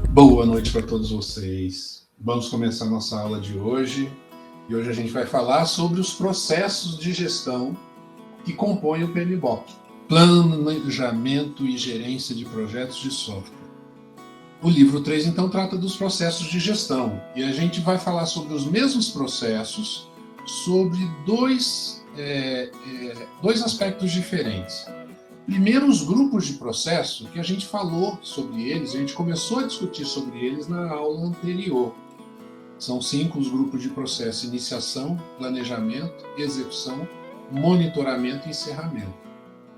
Boa noite para todos vocês. Vamos começar nossa aula de hoje. E hoje a gente vai falar sobre os processos de gestão que compõem o PMBOK, Planejamento e Gerência de Projetos de Software. O livro 3, então, trata dos processos de gestão. E a gente vai falar sobre os mesmos processos, sobre dois aspectos diferentes. Primeiro, os grupos de processo, que a gente falou sobre eles, a gente começou a discutir sobre eles na aula anterior. São 5 os grupos de processo: iniciação, planejamento, execução, monitoramento e encerramento.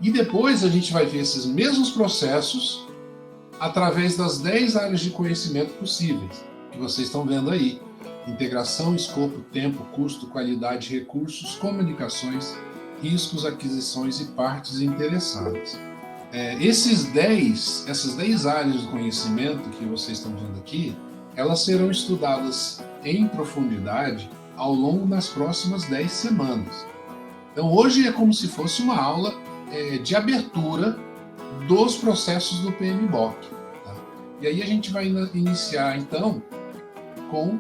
E depois a gente vai ver esses mesmos processos através das 10 áreas de conhecimento possíveis, que vocês estão vendo aí: integração, escopo, tempo, custo, qualidade, recursos, comunicações, riscos, aquisições e partes interessadas. Essas 10 áreas de conhecimento que vocês estão vendo aqui, elas serão estudadas em profundidade ao longo das próximas 10 semanas. Então hoje é como se fosse uma aula de abertura dos processos do PMBOK. Tá? E aí a gente vai iniciar então com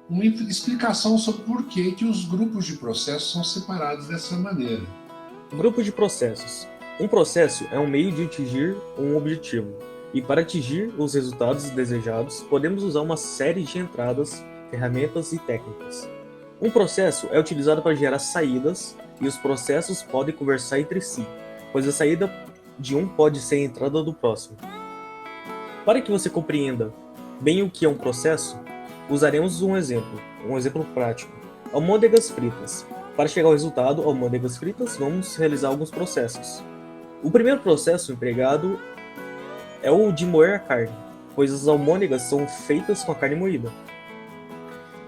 uma explicação sobre por que os grupos de processos são separados dessa maneira. Grupo de processos. Um processo é um meio de atingir um objetivo, e para atingir os resultados desejados, podemos usar uma série de entradas, ferramentas e técnicas. Um processo é utilizado para gerar saídas, e os processos podem conversar entre si, pois a saída de um pode ser a entrada do próximo. Para que você compreenda bem o que é um processo, usaremos um exemplo prático: almôndegas fritas. Para chegar ao resultado almôndegas fritas, vamos realizar alguns processos. O primeiro processo empregado é o de moer a carne, pois as almôndegas são feitas com a carne moída.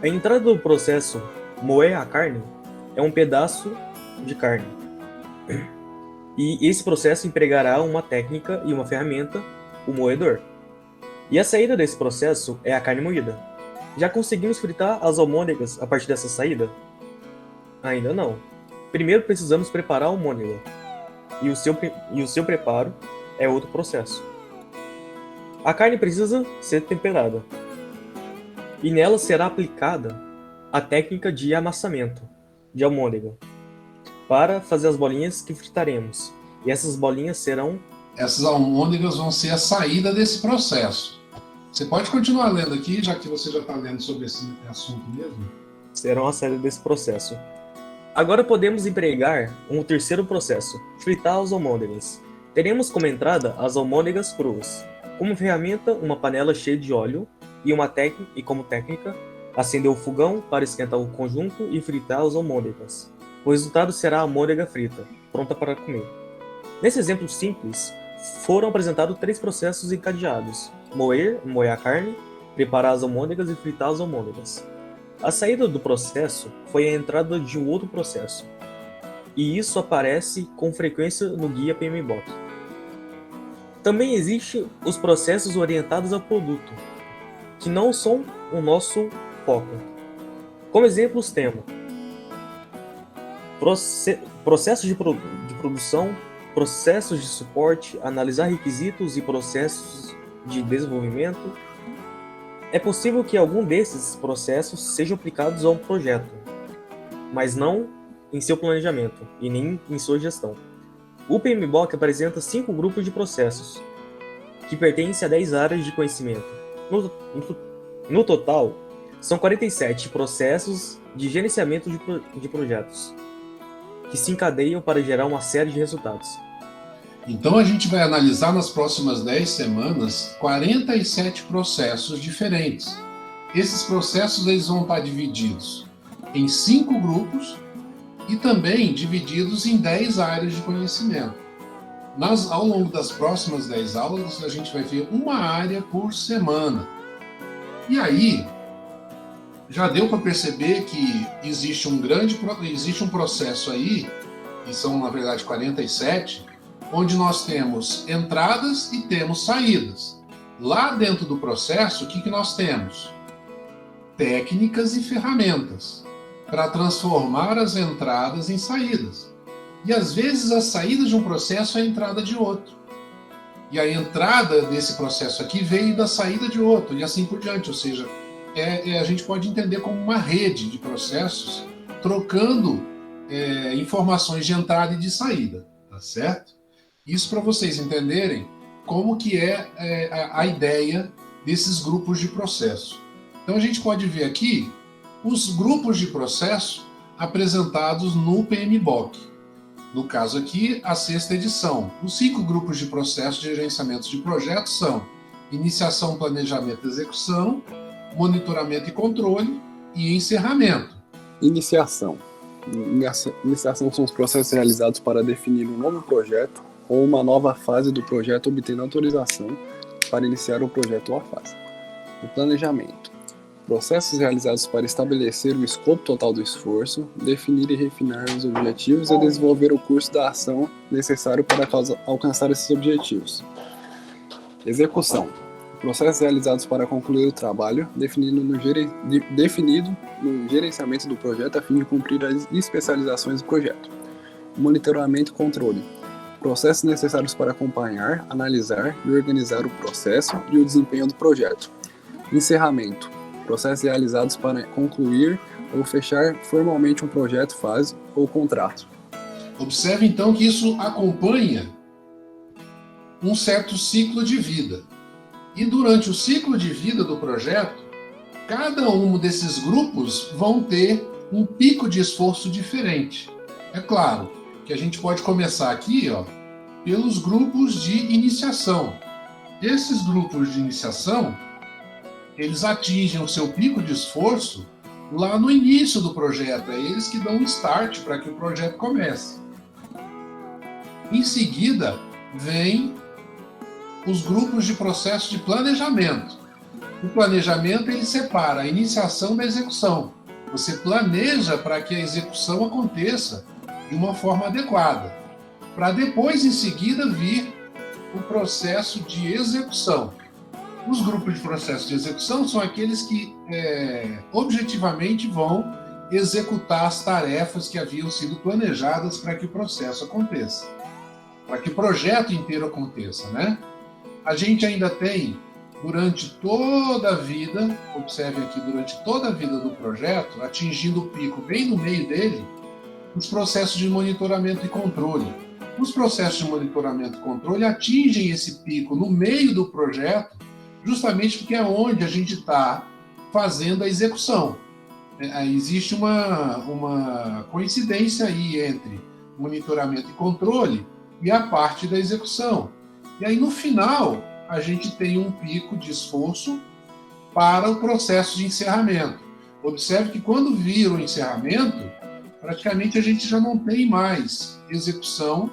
A entrada do processo moer a carne é um pedaço de carne. E esse processo empregará uma técnica e uma ferramenta, o moedor. E a saída desse processo é a carne moída. Já conseguimos fritar as almôndegas a partir dessa saída? Ainda não. Primeiro precisamos preparar a almôndega, e o seu preparo é outro processo. A carne precisa ser temperada, e nela será aplicada a técnica de amassamento de almôndega, para fazer as bolinhas que fritaremos, e essas bolinhas serão... Essas almôndegas vão ser a saída desse processo. Você pode continuar lendo aqui, já que você já está lendo sobre esse assunto mesmo? Serão a saída desse processo. Agora podemos empregar um terceiro processo, fritar as almôndegas. Teremos como entrada as almôndegas cruas. Como ferramenta, uma panela cheia de óleo e como técnica, acender o fogão para esquentar o conjunto e fritar as almôndegas. O resultado será a almôndega frita, pronta para comer. Nesse exemplo simples, foram apresentados 3 processos encadeados: moer a carne, preparar as almôndegas e fritar as almôndegas. A saída do processo foi a entrada de um outro processo, e isso aparece com frequência no guia PMBOK. Também existem os processos orientados ao produto, que não são o nosso foco. Como exemplos temos processos de produção, processos de suporte, analisar requisitos e processos de desenvolvimento. É possível que algum desses processos sejam aplicados a um projeto, mas não em seu planejamento e nem em sua gestão. O PMBOK apresenta 5 grupos de processos, que pertencem a 10 áreas de conhecimento. No total, são 47 processos de gerenciamento de projetos, que se encadeiam para gerar uma série de resultados. Então a gente vai analisar nas próximas 10 semanas 47 processos diferentes. Esses processos eles vão estar divididos em 5 grupos e também divididos em 10 áreas de conhecimento. Ao longo das próximas 10 aulas, a gente vai ver uma área por semana. E aí, já deu para perceber que existe um processo aí, que são na verdade 47, onde nós temos entradas e temos saídas. Lá dentro do processo, o que nós temos? técnicas e ferramentas para transformar as entradas em saídas. E às vezes a saída de um processo é a entrada de outro. E a entrada desse processo aqui veio da saída de outro, e assim por diante. Ou seja, a gente pode entender como uma rede de processos trocando informações de entrada e de saída, tá certo? Isso para vocês entenderem como que é a ideia desses grupos de processo. Então a gente pode ver aqui os grupos de processo apresentados no PMBOK. No caso aqui, a 6ª edição. Os 5 grupos de processo de gerenciamento de projetos são iniciação, planejamento e execução, monitoramento e controle e encerramento. Iniciação. Iniciação são os processos realizados para definir um novo projeto ou uma nova fase do projeto, obtendo autorização para iniciar o projeto ou a fase. O planejamento. Processos realizados para estabelecer o escopo total do esforço, definir e refinar os objetivos e desenvolver o curso da ação necessário para alcançar esses objetivos. Execução. Processos realizados para concluir o trabalho, definido no gerenciamento do projeto a fim de cumprir as especializações do projeto. Monitoramento e controle. Processos necessários para acompanhar, analisar e organizar o processo e o desempenho do projeto. Encerramento. Processos realizados para concluir ou fechar formalmente um projeto, fase ou contrato. Observe então que isso acompanha um certo ciclo de vida. E durante o ciclo de vida do projeto, cada um desses grupos vão ter um pico de esforço diferente. É claro que a gente pode começar aqui, pelos grupos de iniciação. Esses grupos de iniciação, eles atingem o seu pico de esforço lá no início do projeto. É eles que dão um start para que o projeto comece. Em seguida, vem os grupos de processo de planejamento. O planejamento, ele separa a iniciação da execução. Você planeja para que a execução aconteça de uma forma adequada, para depois, em seguida, vir o processo de execução. Os grupos de processo de execução são aqueles que objetivamente vão executar as tarefas que haviam sido planejadas para que o processo aconteça, para que o projeto inteiro aconteça, né? A gente ainda tem, durante toda a vida, observe aqui, durante toda a vida do projeto, atingindo o pico bem no meio dele, os processos de monitoramento e controle. Os processos de monitoramento e controle atingem esse pico no meio do projeto, justamente porque é onde a gente está fazendo a execução. Existe uma coincidência aí entre monitoramento e controle e a parte da execução. E aí, no final, a gente tem um pico de esforço para o processo de encerramento. Observe que quando vira o encerramento, praticamente a gente já não tem mais execução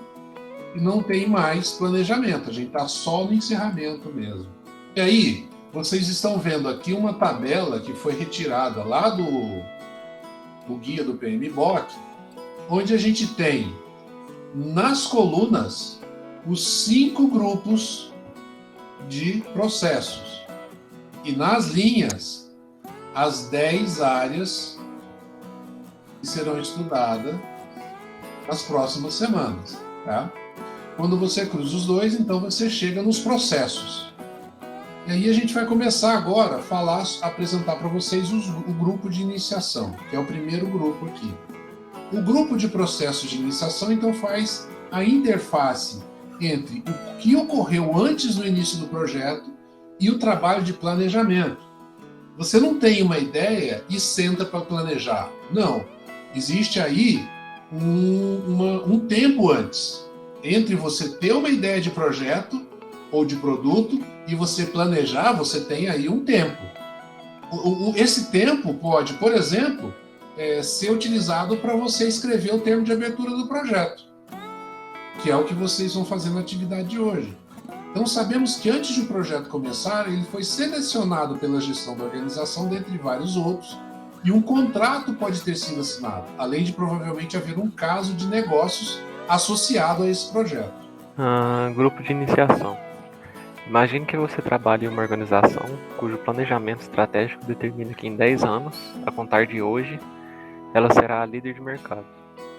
e não tem mais planejamento. A gente está só no encerramento mesmo. E aí, vocês estão vendo aqui uma tabela que foi retirada lá do guia do PMBOK, onde a gente tem nas colunas os 5 grupos de processos e nas linhas as 10 áreas que serão estudadas nas próximas semanas, tá? Quando você cruza os dois, então você chega nos processos. E aí a gente vai começar agora a apresentar para vocês o grupo de iniciação, que é o primeiro grupo aqui. O grupo de processos de iniciação, então, faz a interface entre o que ocorreu antes do início do projeto e o trabalho de planejamento. Você não tem uma ideia e senta para planejar. Não. Existe aí um tempo antes entre você ter uma ideia de projeto ou de produto e você planejar. Você tem aí um tempo. Esse tempo pode, por exemplo, ser utilizado para você escrever o termo de abertura do projeto, que é o que vocês vão fazer na atividade de hoje. Então, sabemos que antes de o projeto começar, ele foi selecionado pela gestão da organização, dentre vários outros, e um contrato pode ter sido assinado, além de provavelmente haver um caso de negócios associado a esse projeto. Grupo de iniciação. Imagine que você trabalha em uma organização cujo planejamento estratégico determina que em 10 anos, a contar de hoje, ela será a líder de mercado.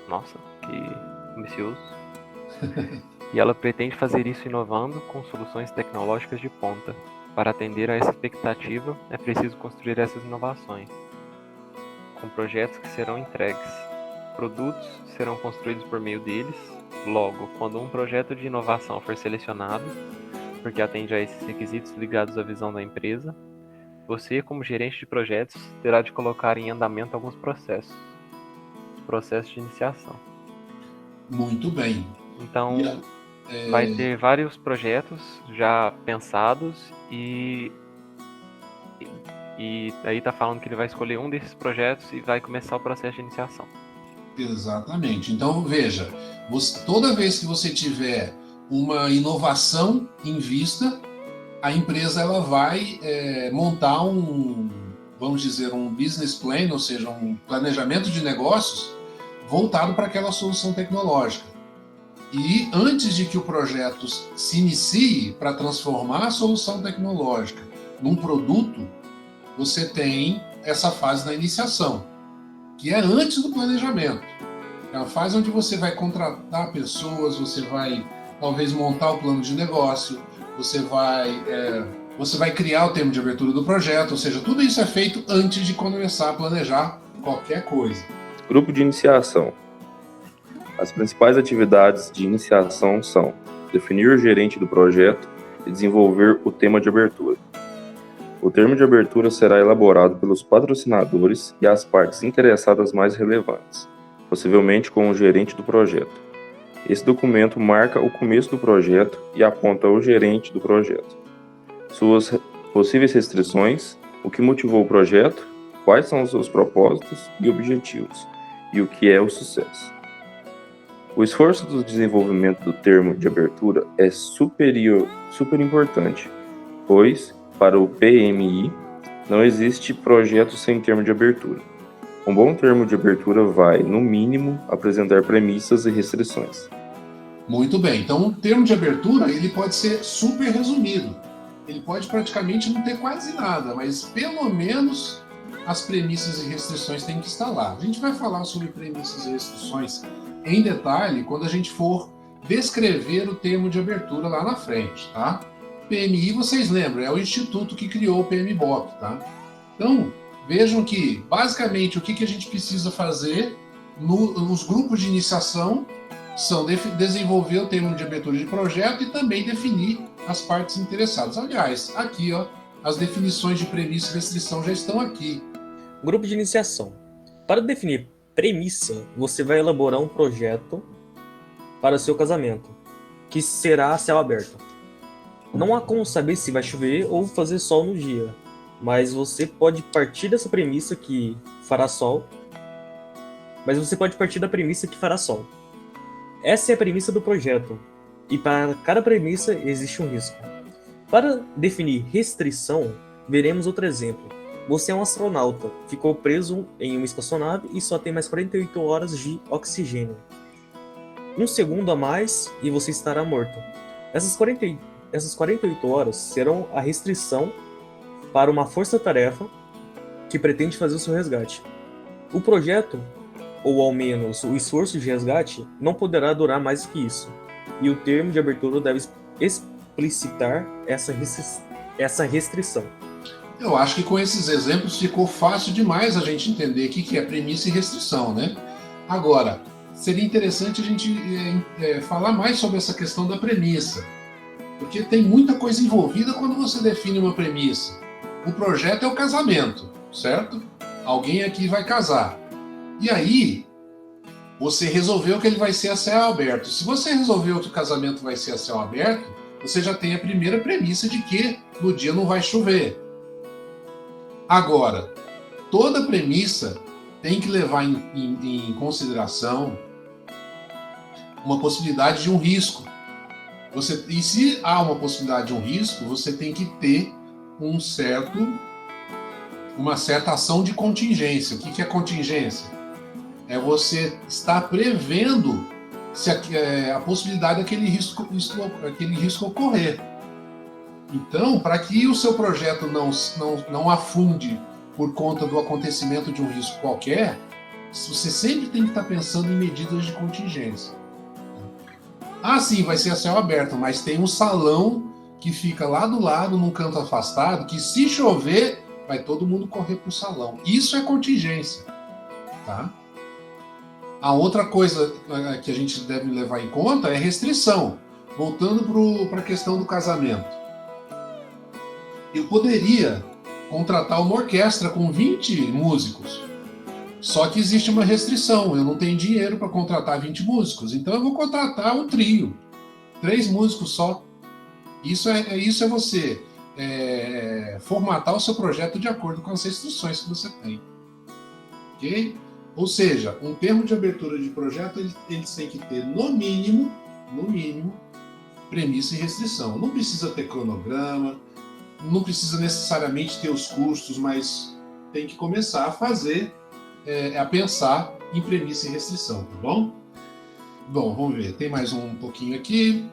Nossa, que ambicioso. E ela pretende fazer isso inovando com soluções tecnológicas de ponta. Para atender a essa expectativa, é preciso construir essas inovações, com projetos que serão entregues. Produtos serão construídos por meio deles. Logo, quando um projeto de inovação for selecionado, porque atende a esses requisitos ligados à visão da empresa, você, como gerente de projetos, terá de colocar em andamento alguns processos de iniciação. Muito bem. Então, vai ter vários projetos já pensados e aí está falando que ele vai escolher um desses projetos e vai começar o processo de iniciação. Exatamente. Então, veja, toda vez que você tiver uma inovação em vista, a empresa ela vai montar vamos dizer, um business plan, ou seja, um planejamento de negócios voltado para aquela solução tecnológica. E antes de que o projeto se inicie para transformar a solução tecnológica num produto, você tem essa fase da iniciação, que é antes do planejamento. É a fase onde você vai contratar pessoas, você vai talvez montar o plano de negócio, você vai criar o termo de abertura do projeto, ou seja, tudo isso é feito antes de começar a planejar qualquer coisa. Grupo de iniciação. As principais atividades de iniciação são definir o gerente do projeto e desenvolver o tema de abertura. O termo de abertura será elaborado pelos patrocinadores e as partes interessadas mais relevantes, possivelmente com o gerente do projeto. Esse documento marca o começo do projeto e aponta o gerente do projeto, suas possíveis restrições, o que motivou o projeto, quais são os seus propósitos e objetivos, e o que é o sucesso. O esforço do desenvolvimento do termo de abertura é super importante, pois, para o PMI, não existe projeto sem termo de abertura. Um bom termo de abertura vai, no mínimo, apresentar premissas e restrições. Muito bem. Então, o termo de abertura ele pode ser super resumido. Ele pode praticamente não ter quase nada, mas pelo menos as premissas e restrições têm que estar lá. A gente vai falar sobre premissas e restrições em detalhe quando a gente for descrever o termo de abertura lá na frente, tá? PMI, vocês lembram, é o instituto que criou o PMBOK, tá? Então, vejam que, basicamente, o que a gente precisa fazer nos grupos de iniciação são desenvolver o termo de abertura de projeto e também definir as partes interessadas. Aliás, aqui, ó, as definições de premissa e restrição já estão aqui. Grupo de iniciação. Para definir premissa, você vai elaborar um projeto para o seu casamento, que será a céu aberto. Não há como saber se vai chover ou fazer sol no dia, mas você pode partir dessa premissa que fará sol. Essa é a premissa do projeto, e para cada premissa existe um risco. Para definir restrição, veremos outro exemplo. Você é um astronauta, ficou preso em uma espaçonave e só tem mais 48 horas de oxigênio. Um segundo a mais e você estará morto. Essas 48 horas serão a restrição para uma força-tarefa que pretende fazer o seu resgate. O projeto, ou ao menos o esforço de resgate, não poderá durar mais que isso, e o termo de abertura deve explicitar essa restrição. Eu acho que com esses exemplos ficou fácil demais a gente entender o que é premissa e restrição, né? Agora, seria interessante a gente falar mais sobre essa questão da premissa, porque tem muita coisa envolvida quando você define uma premissa. O projeto é o casamento, certo? Alguém aqui vai casar. E aí, você resolveu que ele vai ser a céu aberto. Se você resolveu que o casamento vai ser a céu aberto, você já tem a primeira premissa de que no dia não vai chover. Agora, toda premissa tem que levar em consideração uma possibilidade de um risco. E se há uma possibilidade de um risco, você tem que ter uma certa ação de contingência. O que é contingência? É você estar prevendo a possibilidade daquele risco ocorrer. Então, para que o seu projeto não afunde por conta do acontecimento de um risco qualquer, você sempre tem que estar pensando em medidas de contingência. Ah, sim, vai ser a céu aberto, mas tem um salão que fica lá do lado, num canto afastado, que se chover, vai todo mundo correr para o salão. Isso é contingência. Tá? A outra coisa que a gente deve levar em conta é restrição. Voltando para a questão do casamento. Eu poderia contratar uma orquestra com 20 músicos. Só que existe uma restrição. Eu não tenho dinheiro para contratar 20 músicos. Então eu vou contratar um trio. 3 músicos só. Isso é você formatar o seu projeto de acordo com as restrições que você tem. Ok? Ou seja, um termo de abertura de projeto ele tem que ter, no mínimo, premissa e restrição. Não precisa ter cronograma, não precisa necessariamente ter os custos, mas tem que começar a fazer, a pensar em premissa e restrição, tá bom? Bom, vamos ver, tem mais um pouquinho aqui.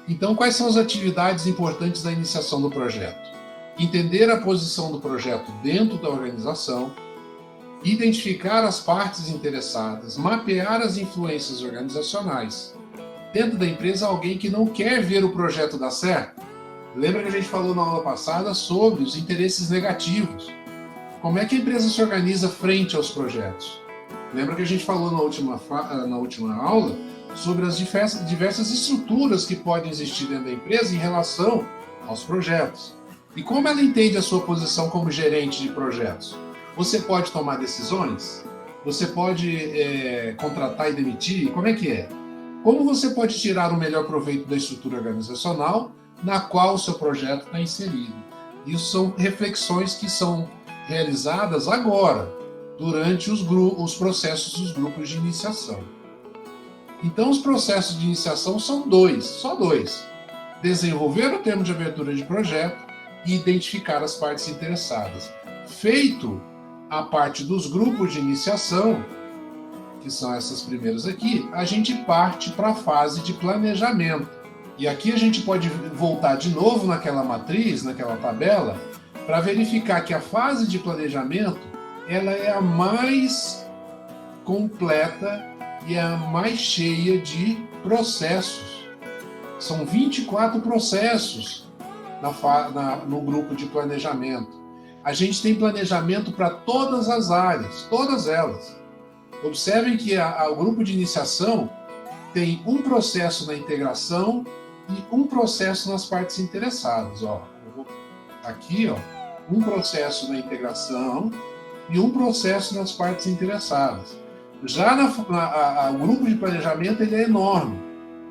Então, quais são as atividades importantes da iniciação do projeto? Entender a posição do projeto dentro da organização, identificar as partes interessadas, mapear as influências organizacionais. Dentro da empresa, alguém que não quer ver o projeto dar certo. Lembra que a gente falou na aula passada sobre os interesses negativos. Como é que a empresa se organiza frente aos projetos? Lembra que a gente falou na última aula sobre as diversas estruturas que podem existir dentro da empresa em relação aos projetos. E como ela entende a sua posição como gerente de projetos? Você pode tomar decisões? Você pode contratar e demitir? Como é que é? Como você pode tirar o melhor proveito da estrutura organizacional na qual o seu projeto está inserido? Isso são reflexões que são realizadas agora, durante os processos dos grupos de iniciação. Então, os processos de iniciação são só dois. Desenvolver o termo de abertura de projeto e identificar as partes interessadas. Feito a parte dos grupos de iniciação, que são essas primeiras aqui, a gente parte para a fase de planejamento. E aqui a gente pode voltar de novo naquela matriz, naquela tabela, para verificar que a fase de planejamento ela é a mais completa e a mais cheia de processos. São 24 processos no grupo de planejamento. A gente tem planejamento para todas as áreas, todas elas. Observem que o grupo de iniciação tem um processo na integração e um processo nas partes interessadas. Aqui, um processo na integração e um processo nas partes interessadas. Já o grupo de planejamento ele é enorme.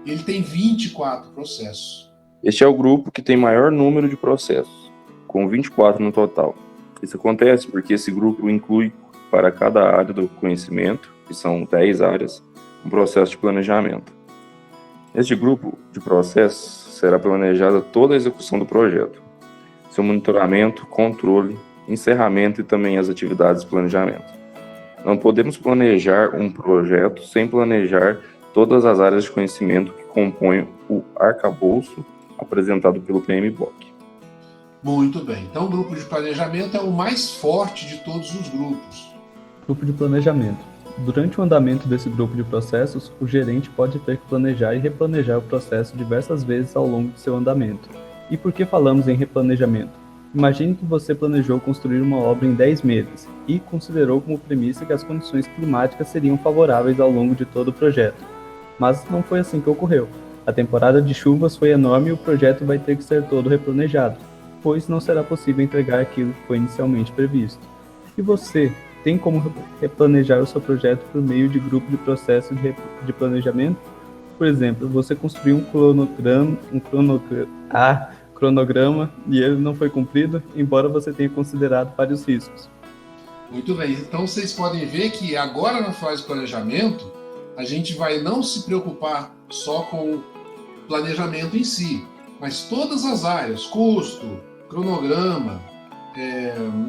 Ele tem 24 processos. Este é o grupo que tem maior número de processos, com 24 no total. Isso acontece porque esse grupo inclui para cada área do conhecimento, que são 10 áreas, um processo de planejamento. Neste grupo de processos será planejada toda a execução do projeto, seu monitoramento, controle, encerramento e também as atividades de planejamento. Não podemos planejar um projeto sem planejar todas as áreas de conhecimento que compõem o arcabouço apresentado pelo PMBOK. Muito bem. Então, o grupo de planejamento é o mais forte de todos os grupos. Grupo de planejamento. Durante o andamento desse grupo de processos, o gerente pode ter que planejar e replanejar o processo diversas vezes ao longo de seu andamento. E por que falamos em replanejamento? Imagine que você planejou construir uma obra em 10 meses e considerou como premissa que as condições climáticas seriam favoráveis ao longo de todo o projeto. Mas não foi assim que ocorreu. A temporada de chuvas foi enorme e o projeto vai ter que ser todo replanejado, pois não será possível entregar aquilo que foi inicialmente previsto. E você tem como replanejar o seu projeto por meio de grupo de processo de planejamento? Por exemplo, você construiu um cronograma e ele não foi cumprido, embora você tenha considerado vários riscos. Muito bem, então vocês podem ver que agora na fase de planejamento, a gente vai não se preocupar só com o planejamento em si, mas todas as áreas, custo, cronograma,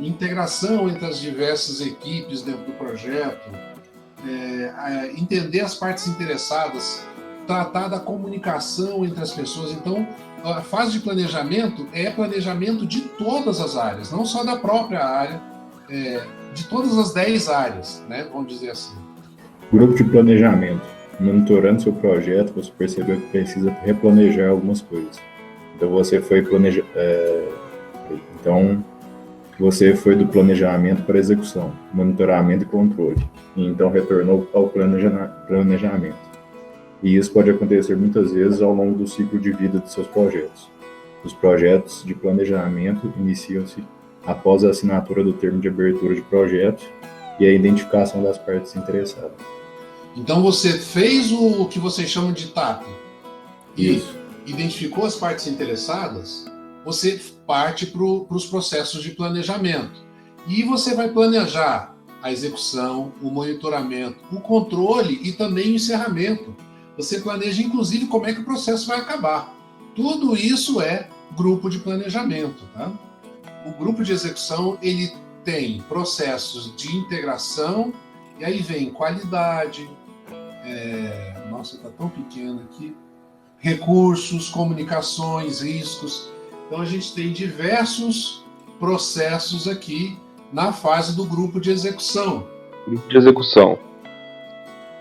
integração entre as diversas equipes dentro do projeto, entender as partes interessadas, tratar da comunicação entre as pessoas. Então, a fase de planejamento é planejamento de todas as áreas, não só da própria área, de todas as 10 áreas, né? Vamos dizer assim. Grupo de planejamento. Monitorando seu projeto, você percebeu que precisa replanejar algumas coisas. Então você foi do planejamento para execução, monitoramento e controle, e então retornou ao planejamento. E isso pode acontecer muitas vezes ao longo do ciclo de vida de seus projetos. Os projetos de planejamento iniciam-se após a assinatura do termo de abertura de projeto e a identificação das partes interessadas. Então você fez o que vocês chamam de TAP e Isso. identificou as partes interessadas, você parte para os processos de planejamento. E você vai planejar a execução, o monitoramento, o controle e também o encerramento. Você planeja, inclusive, como é que o processo vai acabar. Tudo isso é grupo de planejamento, tá? O grupo de execução, ele tem processos de integração, e aí vem qualidade, nossa, está tão pequeno aqui, recursos, comunicações, riscos. Então, a gente tem diversos processos aqui na fase do grupo de execução. Grupo de execução.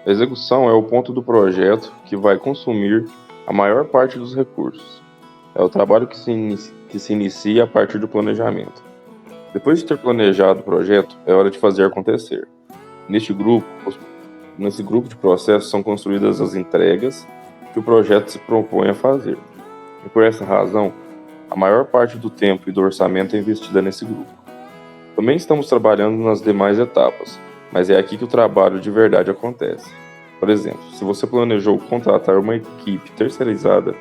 A execução é o ponto do projeto que vai consumir a maior parte dos recursos. É o trabalho que se inicia a partir do planejamento. Depois de ter planejado o projeto, é hora de fazer acontecer. Nesse grupo de processos são construídas as entregas que o projeto se propõe a fazer. E por essa razão, a maior parte do tempo e do orçamento é investida nesse grupo. Também estamos trabalhando nas demais etapas, mas é aqui que o trabalho de verdade acontece. Por exemplo, se você planejou contratar uma equipe terceirizada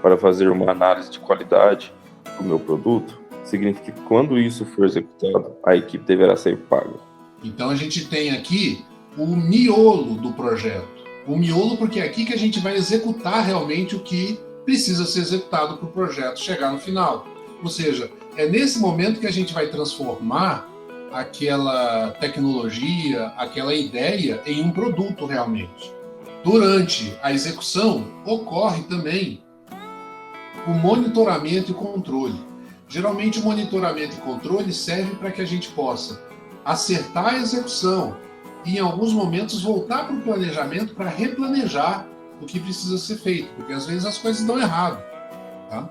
para fazer uma análise de qualidade do meu produto, significa que quando isso for executado, a equipe deverá ser paga. Então a gente tem aqui o miolo do projeto. O miolo porque é aqui que a gente vai executar realmente o que precisa ser executado para o projeto chegar no final. Ou seja, é nesse momento que a gente vai transformar aquela tecnologia, aquela ideia em um produto realmente. Durante a execução, ocorre também o monitoramento e controle. Geralmente, o monitoramento e controle serve para que a gente possa acertar a execução e, em alguns momentos, voltar para o planejamento para replanejar o que precisa ser feito, porque às vezes as coisas dão errado. Tá?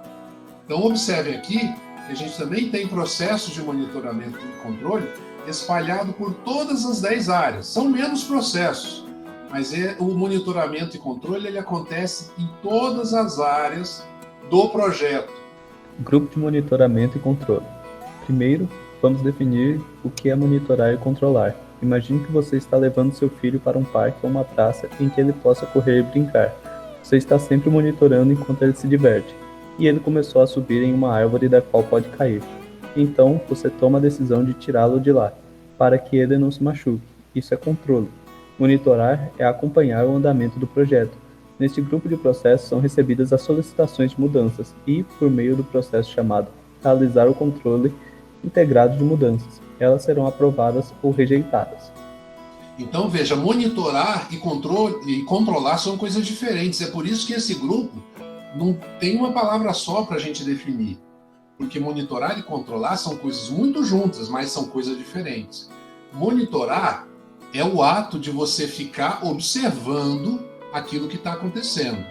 Então, observem aqui que a gente também tem processos de monitoramento e controle espalhado por todas as 10 áreas. São menos processos, mas o monitoramento e controle ele acontece em todas as áreas do projeto. Grupo de monitoramento e controle. Primeiro, vamos definir o que é monitorar e controlar. Imagine que você está levando seu filho para um parque ou uma praça em que ele possa correr e brincar. Você está sempre monitorando enquanto ele se diverte. E ele começou a subir em uma árvore da qual pode cair. Então, você toma a decisão de tirá-lo de lá, para que ele não se machuque. Isso é controle. Monitorar é acompanhar o andamento do projeto. Neste grupo de processos são recebidas as solicitações de mudanças e, por meio do processo chamado realizar o controle integrado de mudanças, elas serão aprovadas ou rejeitadas. Então, veja, monitorar e controlar são coisas diferentes. É por isso que esse grupo não tem uma palavra só para a gente definir. Porque monitorar e controlar são coisas muito juntas, mas são coisas diferentes. Monitorar é o ato de você ficar observando aquilo que está acontecendo.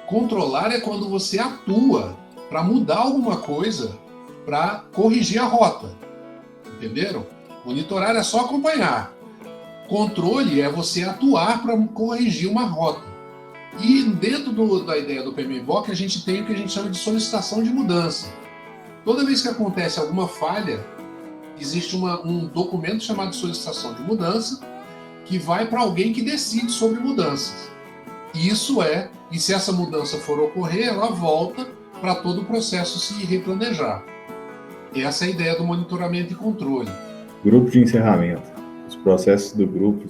Controlar é quando você atua para mudar alguma coisa, para corrigir a rota. Entenderam? Monitorar é só acompanhar. Controle é você atuar para corrigir uma rota. E dentro da ideia do PMBOK, a gente tem o que a gente chama de solicitação de mudança. Toda vez que acontece alguma falha, existe um documento chamado solicitação de mudança que vai para alguém que decide sobre mudanças. E se essa mudança for ocorrer, ela volta para todo o processo se replanejar. Essa é a ideia do monitoramento e controle. Grupo de encerramento. Os processos do grupo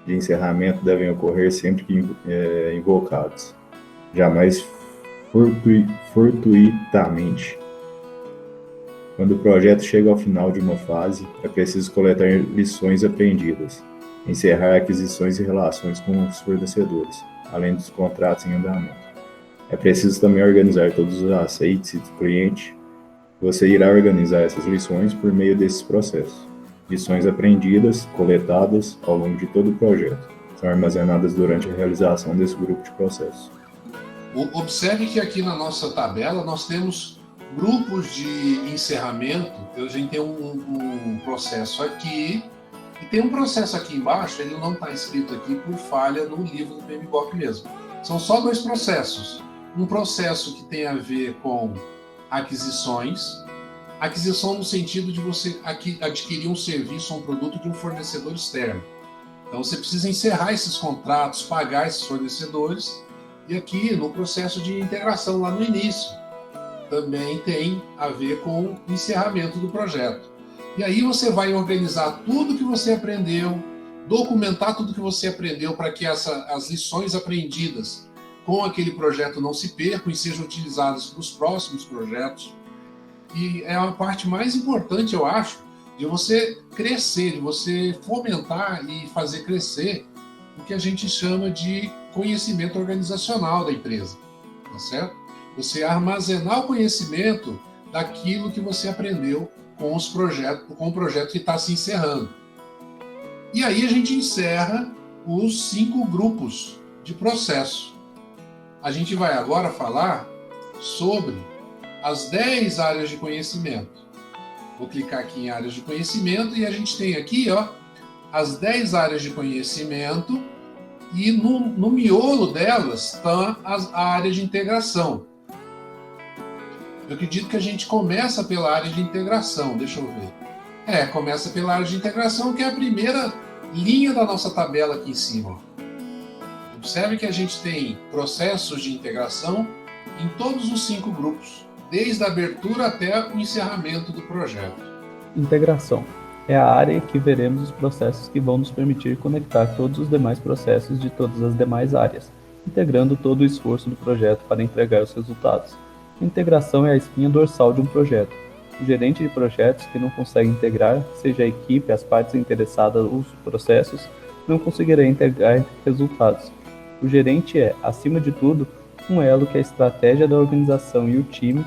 de encerramento devem ocorrer sempre que invocados, jamais fortuitamente. Quando o projeto chega ao final de uma fase, é preciso coletar lições aprendidas, encerrar aquisições e relações com os fornecedores, além dos contratos em andamento. É preciso também organizar todos os aceites do cliente. Você irá organizar essas lições por meio desses processos. Lições aprendidas, coletadas ao longo de todo o projeto. São armazenadas durante a realização desse grupo de processos. Observe que aqui na nossa tabela nós temos grupos de encerramento. A gente tem um processo aqui e tem um processo aqui embaixo. Ele não está escrito aqui por falha no livro do PMBOK mesmo. São só 2 processos. Um processo que tem a ver com aquisições. Aquisição no sentido de você adquirir um serviço ou um produto de um fornecedor externo. Então você precisa encerrar esses contratos, pagar esses fornecedores. E aqui no processo de integração lá no início, também tem a ver com o encerramento do projeto. E aí você vai organizar tudo que você aprendeu, documentar tudo que você aprendeu para que as lições aprendidas com aquele projeto não se percam e sejam utilizadas nos próximos projetos. E é a parte mais importante, eu acho, de você crescer, de você fomentar e fazer crescer o que a gente chama de conhecimento organizacional da empresa, tá certo? Você armazenar o conhecimento daquilo que você aprendeu com o projeto que está se encerrando. E aí a gente encerra os 5 grupos de processo. A gente vai agora falar sobre as 10 áreas de conhecimento. Vou clicar aqui em áreas de conhecimento e a gente tem aqui, as 10 áreas de conhecimento e no miolo delas está a área de integração. Eu acredito que a gente começa pela área de integração, deixa eu ver. Começa pela área de integração, que é a primeira linha da nossa tabela aqui em cima. Observe que a gente tem processos de integração em todos os 5 grupos, desde a abertura até o encerramento do projeto. Integração é a área em que veremos os processos que vão nos permitir conectar todos os demais processos de todas as demais áreas, integrando todo o esforço do projeto para entregar os resultados. A integração é a espinha dorsal de um projeto. O gerente de projetos que não consegue integrar, seja a equipe, as partes interessadas ou os processos, não conseguirá integrar resultados. O gerente é, acima de tudo, um elo que a estratégia da organização e o time,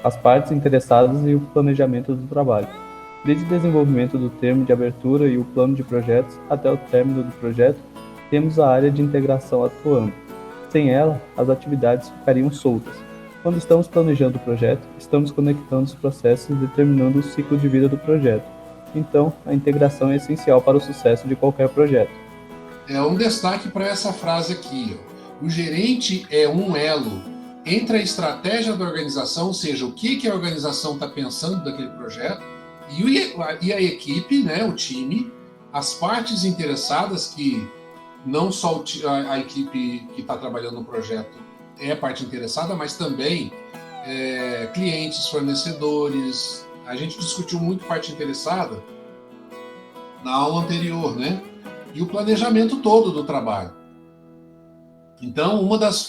as partes interessadas e o planejamento do trabalho. Desde o desenvolvimento do termo de abertura e o plano de projetos até o término do projeto, temos a área de integração atuando. Sem ela, as atividades ficariam soltas. Quando estamos planejando o projeto, estamos conectando os processos e determinando o ciclo de vida do projeto. Então, a integração é essencial para o sucesso de qualquer projeto. Um destaque para essa frase aqui. O gerente é um elo entre a estratégia da organização, ou seja, o que a organização está pensando daquele projeto, e a equipe, né, o time, as partes interessadas, que não só a equipe que está trabalhando no projeto é a parte interessada, mas também clientes, fornecedores. A gente discutiu muito parte interessada na aula anterior, né? E o planejamento todo do trabalho. Então, uma das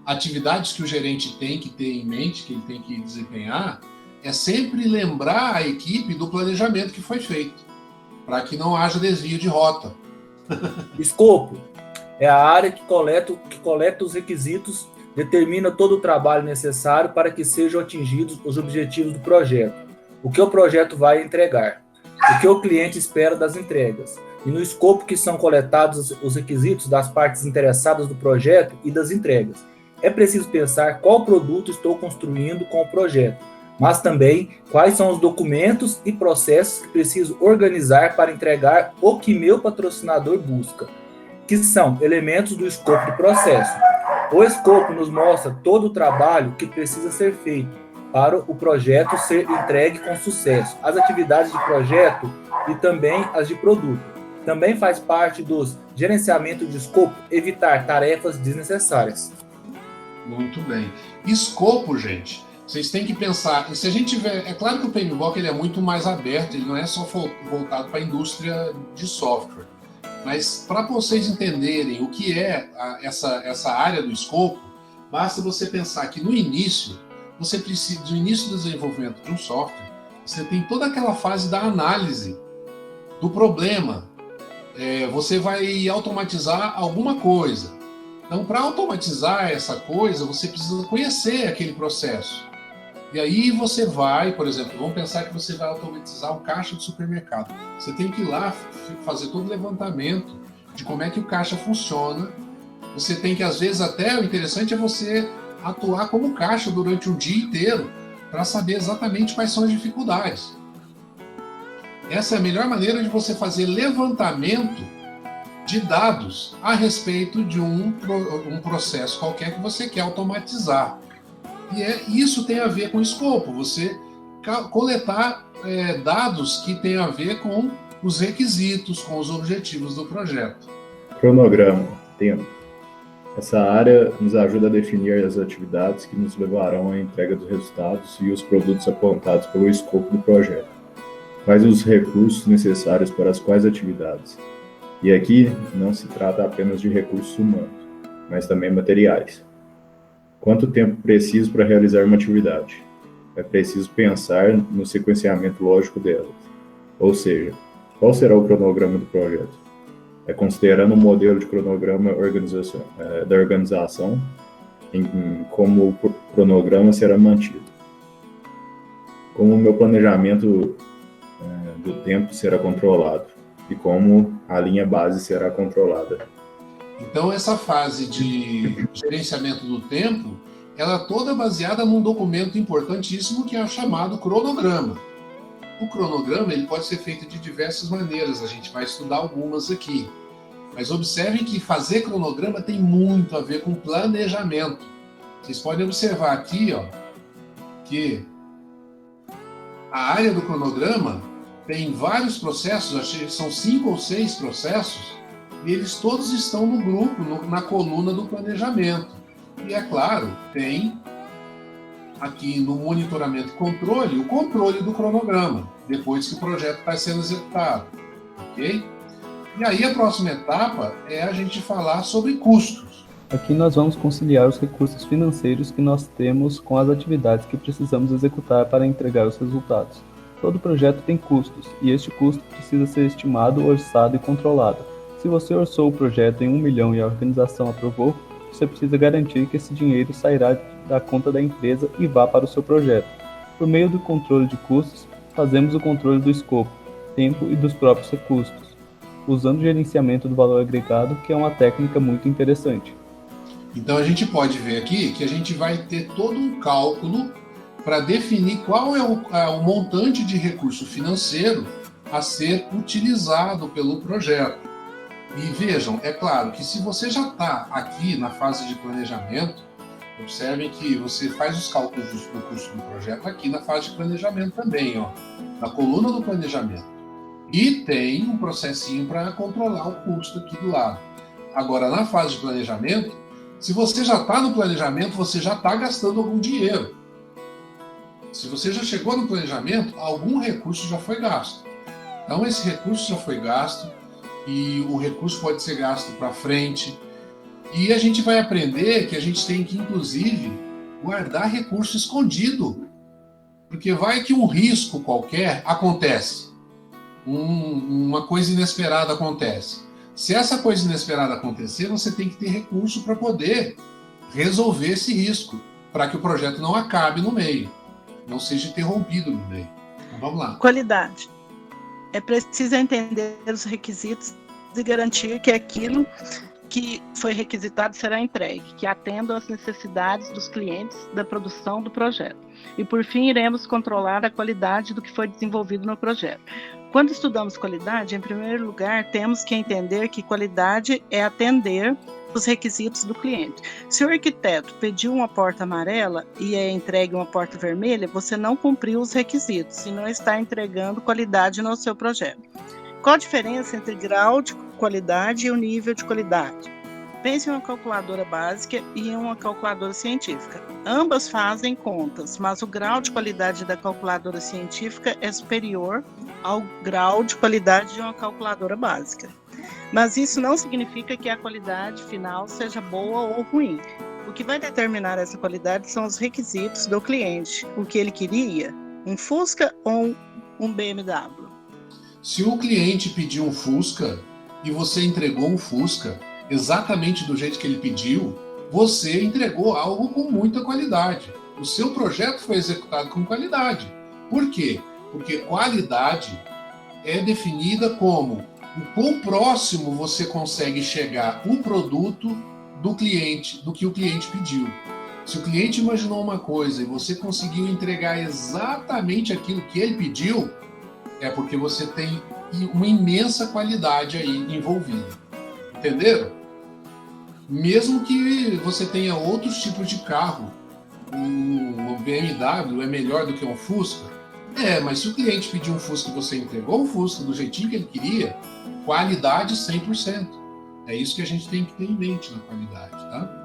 atividades que o gerente tem que ter em mente, que ele tem que desempenhar, é sempre lembrar a equipe do planejamento que foi feito, para que não haja desvio de rota. Escopo é a área que coleta os requisitos, determina todo o trabalho necessário para que sejam atingidos os objetivos do projeto, o que o projeto vai entregar, o que o cliente espera das entregas, e no escopo que são coletados os requisitos das partes interessadas do projeto e das entregas. É preciso pensar qual produto estou construindo com o projeto, mas também quais são os documentos e processos que preciso organizar para entregar o que meu patrocinador busca, que são elementos do escopo do processo. O escopo nos mostra todo o trabalho que precisa ser feito para o projeto ser entregue com sucesso, as atividades de projeto e também as de produto. Também faz parte dos gerenciamento de escopo evitar tarefas desnecessárias. Muito bem. Escopo, gente, vocês têm que pensar, se a gente tiver, é claro que o PMBOK ele é muito mais aberto, ele não é só voltado para a indústria de software, mas para vocês entenderem o que é essa área do escopo, basta você pensar que no início do desenvolvimento de um software, você tem toda aquela fase da análise do problema, você vai automatizar alguma coisa. Então, para automatizar essa coisa, você precisa conhecer aquele processo. E aí você vai, por exemplo, vamos pensar que você vai automatizar o caixa do supermercado. Você tem que ir lá fazer todo o levantamento de como é que o caixa funciona. Você tem que, às vezes, até o interessante é você atuar como caixa durante um dia inteiro para saber exatamente quais são as dificuldades. Essa é a melhor maneira de você fazer levantamento de dados a respeito de um processo qualquer que você quer automatizar. E isso tem a ver com o escopo, você coletar dados que têm a ver com os requisitos, com os objetivos do projeto. Cronograma, tempo. Essa área nos ajuda a definir as atividades que nos levarão à entrega dos resultados e os produtos apontados pelo escopo do projeto. Quais os recursos necessários para as quais atividades? E aqui não se trata apenas de recursos humanos, mas também materiais. Quanto tempo preciso para realizar uma atividade? É preciso pensar no sequenciamento lógico delas. Ou seja, qual será o cronograma do projeto? Considerando o modelo de cronograma da organização, em como o cronograma será mantido. Como o meu planejamento do tempo será controlado e como a linha base será controlada. Então, essa fase de gerenciamento do tempo, ela é toda baseada num documento importantíssimo que é o chamado cronograma. O cronograma ele pode ser feito de diversas maneiras, a gente vai estudar algumas aqui. Mas observem que fazer cronograma tem muito a ver com planejamento. Vocês podem observar aqui, que a área do cronograma tem vários processos, acho que são 5 ou 6 processos, e eles todos estão no grupo, na coluna do planejamento. E é claro, tem aqui no monitoramento e controle, o controle do cronograma, depois que o projeto está sendo executado. Ok? E aí a próxima etapa é a gente falar sobre custos. Aqui nós vamos conciliar os recursos financeiros que nós temos com as atividades que precisamos executar para entregar os resultados. Todo projeto tem custos, e este custo precisa ser estimado, orçado e controlado. Se você orçou o projeto em 1 milhão e a organização aprovou, você precisa garantir que esse dinheiro sairá da conta da empresa e vá para o seu projeto. Por meio do controle de custos, fazemos o controle do escopo, tempo e dos próprios recursos, usando o gerenciamento do valor agregado, que é uma técnica muito interessante. Então a gente pode ver aqui que a gente vai ter todo um cálculo para definir qual é o montante de recurso financeiro a ser utilizado pelo projeto. E vejam, é claro que se você já está aqui na fase de planejamento, observem que você faz os cálculos do custo do projeto aqui na fase de planejamento também, na coluna do planejamento. E tem um processinho para controlar o custo aqui do lado. Agora, na fase de planejamento, se você já está no planejamento, você já está gastando algum dinheiro. Se você já chegou no planejamento, algum recurso já foi gasto. Então, esse recurso já foi gasto e o recurso pode ser gasto para frente. E a gente vai aprender que a gente tem que, inclusive, guardar recurso escondido. Porque vai que um risco qualquer acontece. Uma coisa inesperada acontece. Se essa coisa inesperada acontecer, você tem que ter recurso para poder resolver esse risco, para que o projeto não acabe no meio, não seja interrompido no meio. Então, vamos lá. Qualidade. É preciso entender os requisitos e garantir que aquilo que foi requisitado será entregue, que atendam às necessidades dos clientes da produção do projeto. E, por fim, iremos controlar a qualidade do que foi desenvolvido no projeto. Quando estudamos qualidade, em primeiro lugar, temos que entender que qualidade é atender os requisitos do cliente. Se o arquiteto pediu uma porta amarela e é entregue uma porta vermelha, você não cumpriu os requisitos e não está entregando qualidade no seu projeto. Qual a diferença entre grau de qualidade e o nível de qualidade? Pense em uma calculadora básica e em uma calculadora científica. Ambas fazem contas, mas o grau de qualidade da calculadora científica é superior ao grau de qualidade de uma calculadora básica. Mas isso não significa que a qualidade final seja boa ou ruim. O que vai determinar essa qualidade são os requisitos do cliente. O que ele queria? Um Fusca ou um BMW? Se o cliente pedir um Fusca, e você entregou um Fusca exatamente do jeito que ele pediu, você entregou algo com muita qualidade. O seu projeto foi executado com qualidade. Por quê? Porque qualidade é definida como o quão próximo você consegue chegar o produto do cliente, do que o cliente pediu. Se o cliente imaginou uma coisa e você conseguiu entregar exatamente aquilo que ele pediu, é porque você tem uma imensa qualidade aí envolvida. Entenderam? Mesmo que você tenha outros tipos de carro, o BMW é melhor do que um Fusca, mas se o cliente pediu um Fusca e você entregou um Fusca do jeitinho que ele queria, qualidade 100%. É isso que a gente tem que ter em mente na qualidade, tá?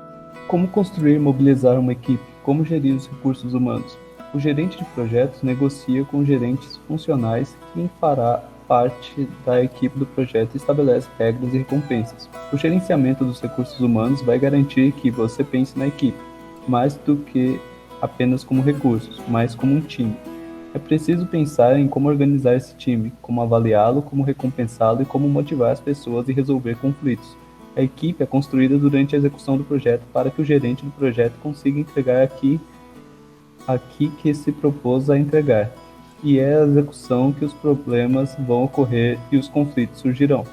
Como construir e mobilizar uma equipe? Como gerir os recursos humanos? O gerente de projetos negocia com gerentes funcionais quem fará parte da equipe do projeto e estabelece regras e recompensas. O gerenciamento dos recursos humanos vai garantir que você pense na equipe, mais do que apenas como recursos, mas como um time. É preciso pensar em como organizar esse time, como avaliá-lo, como recompensá-lo e como motivar as pessoas e resolver conflitos. A equipe é construída durante a execução do projeto para que o gerente do projeto consiga entregar aqui que se propôs a entregar. E é a execução que os problemas vão ocorrer e os conflitos surgirão.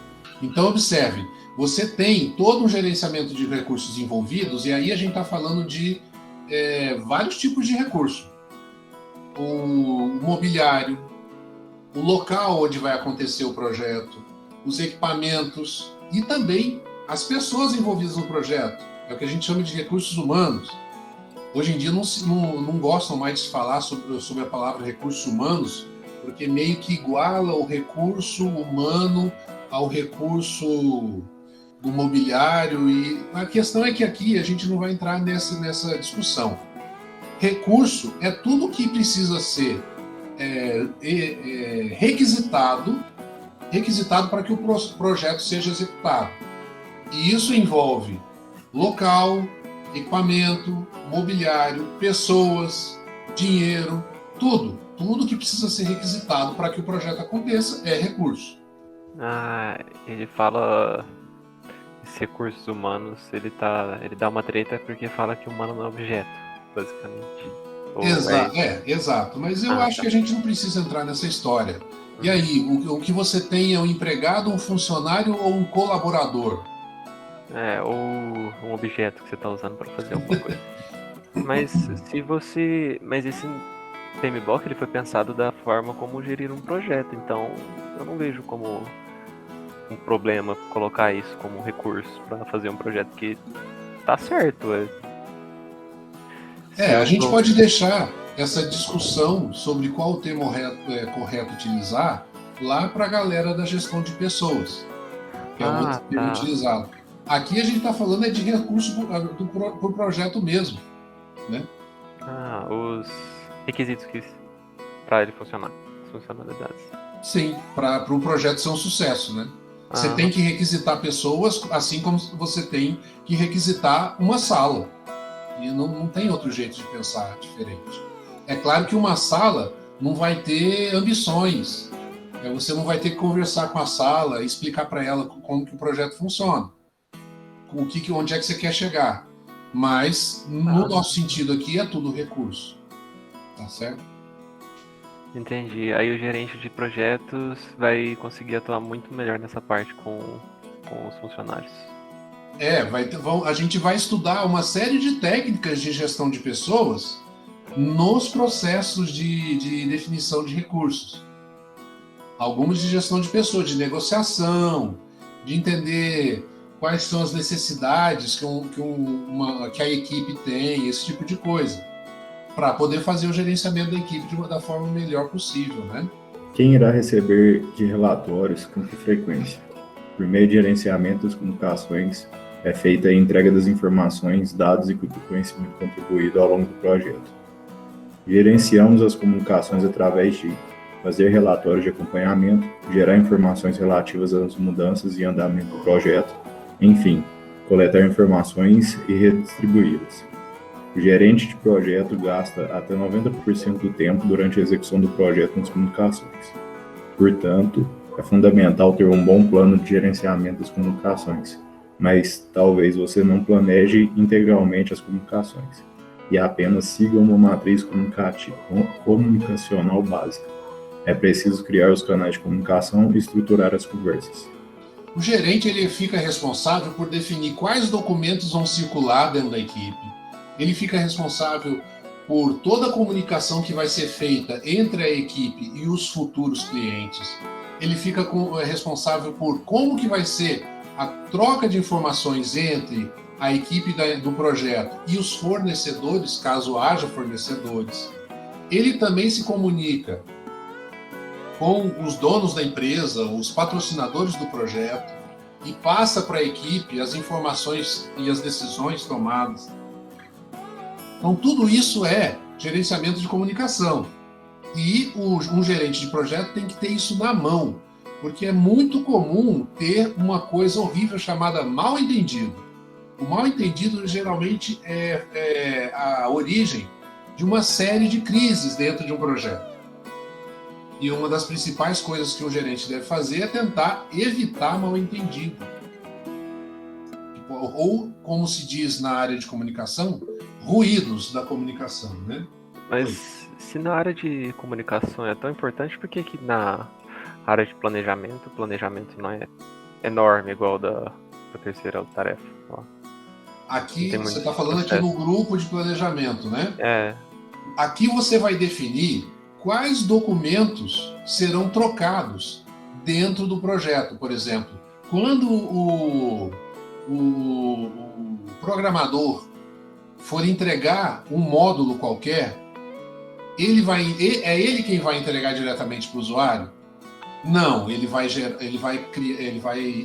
Então, observe, você tem todo um gerenciamento de recursos envolvidos, e aí a gente está falando de vários tipos de recurso. O mobiliário, o local onde vai acontecer o projeto, os equipamentos e também as pessoas envolvidas no projeto. É o que a gente chama de recursos humanos. Hoje em dia não gostam mais de falar sobre a palavra recursos humanos, porque meio que iguala o recurso humano ao recurso do mobiliário. E a questão é que aqui a gente não vai entrar nessa discussão. Recurso é tudo que precisa ser requisitado para que o projeto seja executado. E isso envolve local, equipamento, mobiliário, pessoas, dinheiro, tudo. Tudo que precisa ser requisitado para que o projeto aconteça é recurso. Ele fala esses recursos humanos, ele dá uma treta porque fala que o humano não é objeto, basicamente. Exato. Mas eu acho que a gente não precisa entrar nessa história. E aí, o que você tem é um empregado, um funcionário ou um colaborador? Ou um objeto que você está usando para fazer alguma coisa. Mas esse PMBOK ele foi pensado da forma como gerir um projeto, então eu não vejo como um problema colocar isso como recurso para fazer um projeto que tá certo. A gente pode deixar essa discussão sobre qual o termo correto utilizar lá para a galera da gestão de pessoas, que é o outro termo utilizado. Aqui a gente está falando de recurso pro projeto mesmo, né? Os requisitos para ele funcionar, as funcionalidades. Sim, para o projeto ser um sucesso, né? Você tem que requisitar pessoas, assim como você tem que requisitar uma sala. E não tem outro jeito de pensar diferente. É claro que uma sala não vai ter ambições. Você não vai ter que conversar com a sala, explicar para ela como que o projeto funciona. Onde é que você quer chegar. Mas, no nosso sentido aqui, é tudo recurso. Tá certo? Entendi. Aí o gerente de projetos vai conseguir atuar muito melhor nessa parte com os funcionários. A gente vai estudar uma série de técnicas de gestão de pessoas nos processos de definição de recursos. Algumas de gestão de pessoas, de negociação, de entender quais são as necessidades que a equipe tem, esse tipo de coisa, para poder fazer o gerenciamento da equipe da forma melhor possível, né? Quem irá receber de relatórios, com que frequência? Por meio de gerenciamento das comunicações, é feita a entrega das informações, dados e conhecimento contribuído ao longo do projeto. Gerenciamos as comunicações através de fazer relatórios de acompanhamento, gerar informações relativas às mudanças e andamento do projeto, enfim, coletar informações e redistribuí-las. O gerente de projeto gasta até 90% do tempo durante a execução do projeto nas comunicações. Portanto, É fundamental ter um bom plano de gerenciamento das comunicações, mas talvez você não planeje integralmente as comunicações e apenas siga uma matriz comunicacional básica. É preciso criar os canais de comunicação e estruturar as conversas. O gerente ele fica responsável por definir quais documentos vão circular dentro da equipe. Ele fica responsável por toda a comunicação que vai ser feita entre a equipe e os futuros clientes. Ele fica responsável por como que vai ser a troca de informações entre a equipe do projeto e os fornecedores, caso haja fornecedores. Ele também se comunica com os donos da empresa, os patrocinadores do projeto, e passa para a equipe as informações e as decisões tomadas. Então, tudo isso é gerenciamento de comunicação. E um gerente de projeto tem que ter isso na mão, porque é muito comum ter uma coisa horrível chamada mal-entendido. O mal-entendido geralmente é a origem de uma série de crises dentro de um projeto. E uma das principais coisas que um gerente deve fazer é tentar evitar mal-entendido. Ou, como se diz na área de comunicação, ruídos da comunicação, né? Mas se na área de comunicação é tão importante, por que na área de planejamento, o planejamento não é enorme igual da terceira tarefa? Ó. Aqui, você está falando aqui no grupo de planejamento, né? É. Aqui você vai definir quais documentos serão trocados dentro do projeto. Por exemplo, quando o programador for entregar um módulo qualquer, é ele quem vai entregar diretamente para o usuário? Não, ele vai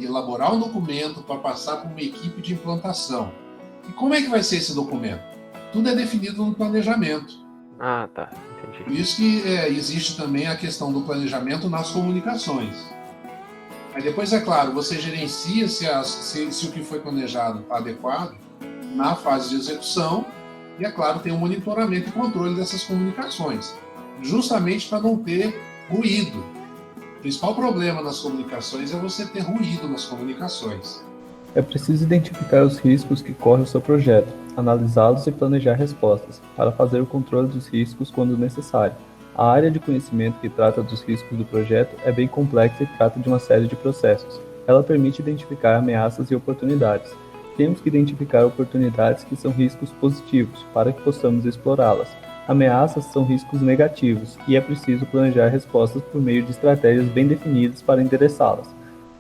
elaborar um documento para passar para uma equipe de implantação. E como é que vai ser esse documento? Tudo é definido no planejamento. Ah, tá. Entendi. Por isso que existe também a questão do planejamento nas comunicações. Aí depois, é claro, você gerencia se o que foi planejado está adequado na fase de execução e, é claro, tem um monitoramento e controle dessas comunicações, justamente para não ter ruído. O principal problema nas comunicações é você ter ruído nas comunicações. É preciso identificar os riscos que corre o seu projeto, analisá-los e planejar respostas, para fazer o controle dos riscos quando necessário. A área de conhecimento que trata dos riscos do projeto é bem complexa e trata de uma série de processos. Ela permite identificar ameaças e oportunidades. Temos que identificar oportunidades que são riscos positivos, para que possamos explorá-las. Ameaças são riscos negativos, e é preciso planejar respostas por meio de estratégias bem definidas para endereçá-las.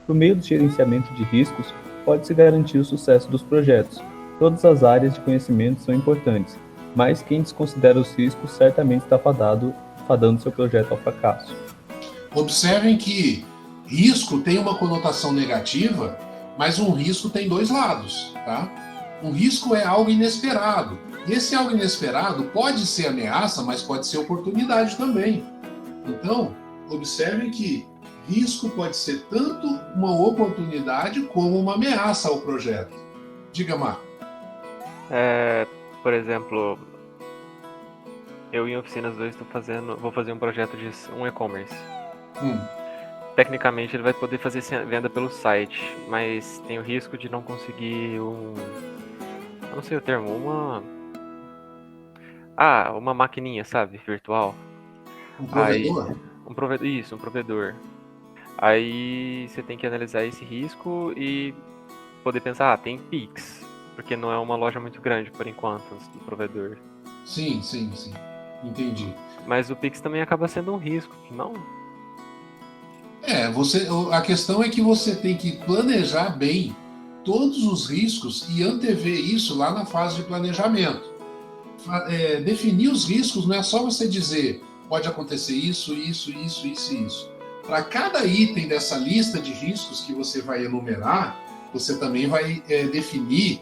Por meio do gerenciamento de riscos, pode-se garantir o sucesso dos projetos. Todas as áreas de conhecimento são importantes, mas quem desconsidera os riscos certamente está fadando seu projeto ao fracasso. Observem que risco tem uma conotação negativa, mas um risco tem dois lados, tá? Um risco é algo inesperado. E esse algo inesperado pode ser ameaça, mas pode ser oportunidade também. Então, observem que risco pode ser tanto uma oportunidade como uma ameaça ao projeto. Diga, Marco. Por exemplo, eu em Oficinas 2 vou fazer um projeto de um e-commerce. Tecnicamente ele vai poder fazer venda pelo site, mas tem o risco de não conseguir eu não sei o termo, uma maquininha, sabe, virtual. Um provedor? Um provedor. Aí você tem que analisar esse risco e poder pensar, tem Pix, porque não é uma loja muito grande por enquanto, do provedor. Sim. Entendi. Mas o Pix também acaba sendo um risco, não? A questão é que você tem que planejar bem todos os riscos e antever isso lá na fase de planejamento. Definir os riscos não é só você dizer, pode acontecer isso. Para cada item dessa lista de riscos que você vai enumerar, você também vai definir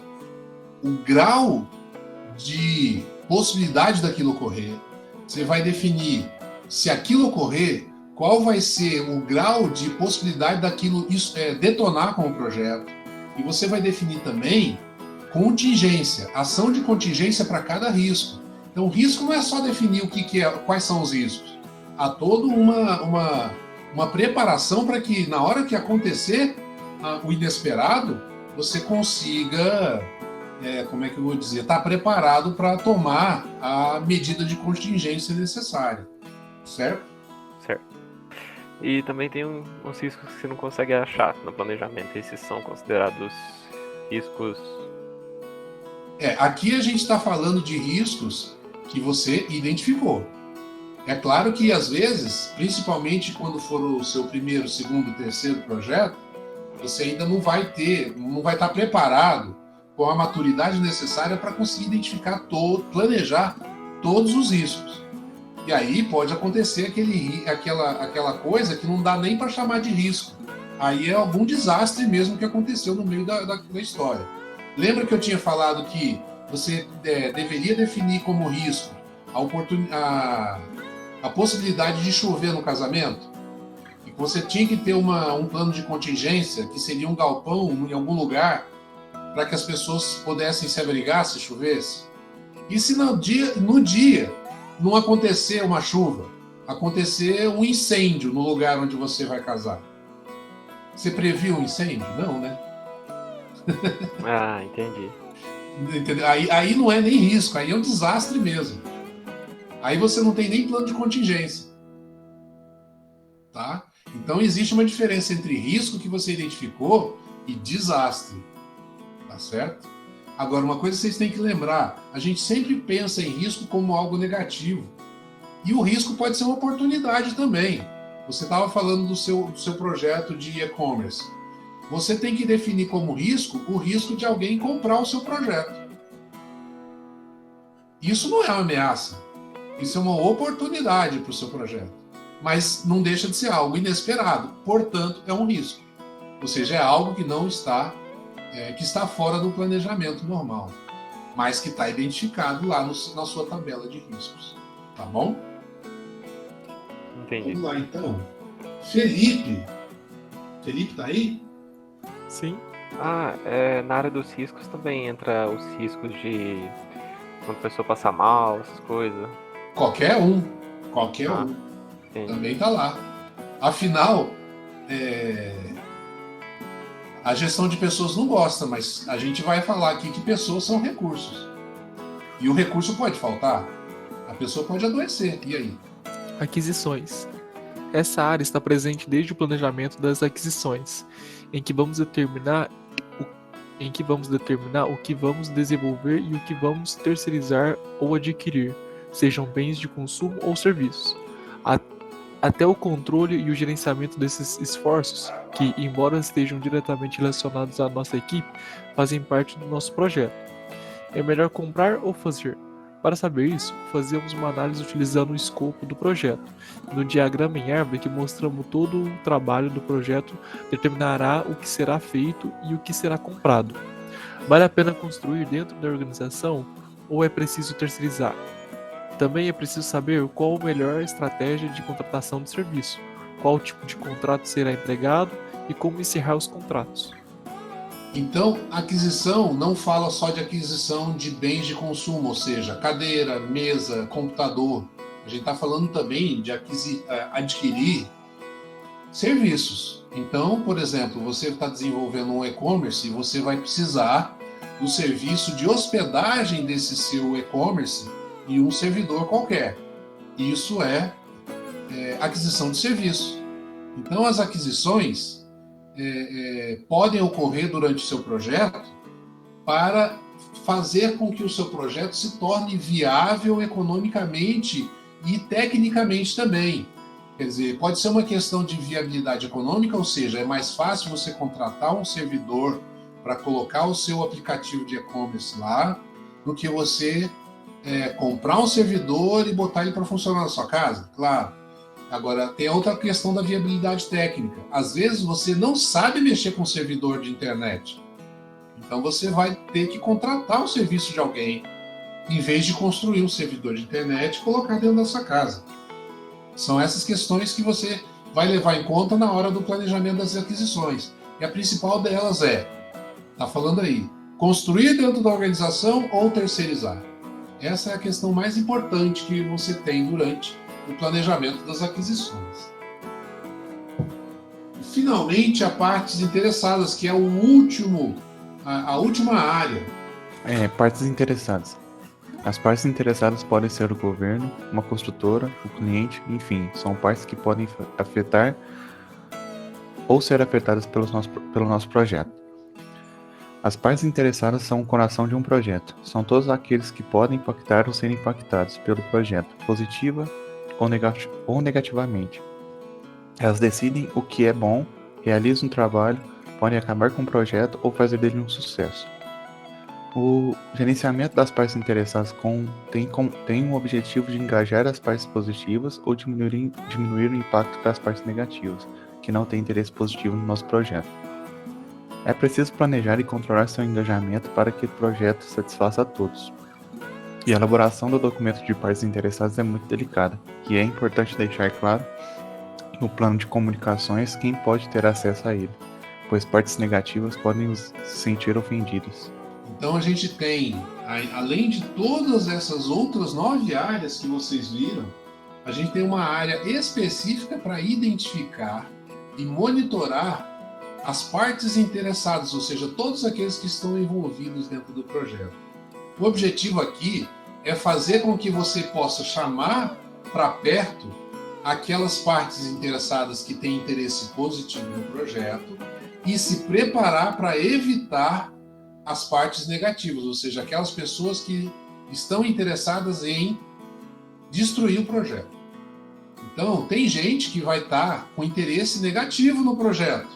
o grau de possibilidade daquilo ocorrer. Você vai definir, se aquilo ocorrer, qual vai ser o grau de possibilidade daquilo detonar com o projeto. E você vai definir também contingência, ação de contingência para cada risco. Então, o risco não é só definir quais são os riscos. Há toda uma uma preparação para que na hora que acontecer o inesperado, você consiga, como é que eu vou dizer, estar preparado para tomar a medida de contingência necessária, certo? Certo. E também tem uns riscos que você não consegue achar no planejamento. Esses são considerados riscos... Aqui a gente está falando de riscos que você identificou. É claro que, às vezes, principalmente quando for o seu primeiro, segundo, terceiro projeto, você ainda não vai estar preparado com a maturidade necessária para conseguir identificar planejar todos os riscos. E aí pode acontecer aquela coisa que não dá nem para chamar de risco. Aí é algum desastre mesmo que aconteceu no meio da história. Lembra que eu tinha falado que você deveria definir como risco a possibilidade de chover no casamento? E que você tinha que ter um plano de contingência, que seria um galpão em algum lugar, para que as pessoas pudessem se abrigar se chovesse? E se no dia não acontecer uma chuva, acontecer um incêndio no lugar onde você vai casar? Você previu um incêndio? Não, né? Ah, entendi. Entendeu? Aí não é nem risco, aí é um desastre mesmo. Aí você não tem nem plano de contingência. Tá? Então existe uma diferença entre risco que você identificou e desastre. Tá certo? Agora, uma coisa que vocês têm que lembrar, a gente sempre pensa em risco como algo negativo. E o risco pode ser uma oportunidade também. Você estava falando do seu projeto de e-commerce. Você tem que definir como risco o risco de alguém comprar o seu projeto. Isso não é uma ameaça. Isso é uma oportunidade para o seu projeto. Mas não deixa de ser algo inesperado. Portanto, é um risco. Ou seja, é algo que não está, que está fora do planejamento normal, mas que está identificado lá na sua tabela de riscos. Tá bom? Entendi. Vamos lá, então. Felipe. Felipe tá aí? Sim. Na área dos riscos também entra os riscos de quando a pessoa passa mal, essas coisas. Qualquer um. Entendi. Também tá lá. Afinal, a gestão de pessoas não gosta, mas a gente vai falar aqui que pessoas são recursos. E o recurso pode faltar. A pessoa pode adoecer. E aí? Aquisições. Essa área está presente desde o planejamento das aquisições, em que vamos determinar o que vamos desenvolver e o que vamos terceirizar ou adquirir, sejam bens de consumo ou serviços. Até o controle e o gerenciamento desses esforços, que, embora estejam diretamente relacionados à nossa equipe, fazem parte do nosso projeto. É melhor comprar ou fazer? Para saber isso, fazemos uma análise utilizando o escopo do projeto. No diagrama em árvore que mostramos todo o trabalho do projeto, determinará o que será feito e o que será comprado. Vale a pena construir dentro da organização ou é preciso terceirizar? Também é preciso saber qual a melhor estratégia de contratação de serviço, qual tipo de contrato será empregado e como encerrar os contratos. Então, aquisição não fala só de aquisição de bens de consumo, ou seja, cadeira, mesa, computador. A gente está falando também de adquirir serviços. Então, por exemplo, você está desenvolvendo um e-commerce e você vai precisar do serviço de hospedagem desse seu e-commerce e um servidor qualquer. Isso é aquisição de serviço. Então, as aquisições podem ocorrer durante o seu projeto para fazer com que o seu projeto se torne viável economicamente e tecnicamente também. Quer dizer, pode ser uma questão de viabilidade econômica, ou seja, é mais fácil você contratar um servidor para colocar o seu aplicativo de e-commerce lá, do que você comprar um servidor e botar ele para funcionar na sua casa, claro. Agora, tem outra questão da viabilidade técnica. Às vezes, você não sabe mexer com servidor de internet. Então, você vai ter que contratar o serviço de alguém, em vez de construir um servidor de internet e colocar dentro da sua casa. São essas questões que você vai levar em conta na hora do planejamento das aquisições. E a principal delas está falando aí, construir dentro da organização ou terceirizar. Essa é a questão mais importante que você tem durante o planejamento das aquisições. finalmente, a partes interessadas, que é o último, a última área. Partes interessadas. As partes interessadas podem ser o governo, uma construtora, o cliente, enfim, são partes que podem afetar ou ser afetadas pelo nosso projeto. As partes interessadas são o coração de um projeto. São todos aqueles que podem impactar ou ser impactados pelo projeto, positiva ou negativamente. Elas decidem o que é bom, realizam um trabalho, podem acabar com o projeto ou fazer dele um sucesso. O gerenciamento das partes interessadas tem o objetivo de engajar as partes positivas ou diminuir o impacto das partes negativas, que não têm interesse positivo no nosso projeto. É preciso planejar e controlar seu engajamento para que o projeto satisfaça a todos. E a elaboração do documento de partes interessadas é muito delicada, e é importante deixar claro no plano de comunicações quem pode ter acesso a ele, pois partes negativas podem se sentir ofendidas. Então a gente tem, além de todas essas outras 9 áreas que vocês viram, a gente tem uma área específica para identificar e monitorar as partes interessadas, ou seja, todos aqueles que estão envolvidos dentro do projeto. O objetivo aqui é fazer com que você possa chamar para perto aquelas partes interessadas que têm interesse positivo no projeto e se preparar para evitar as partes negativas, ou seja, aquelas pessoas que estão interessadas em destruir o projeto. Então, tem gente que vai estar com interesse negativo no projeto.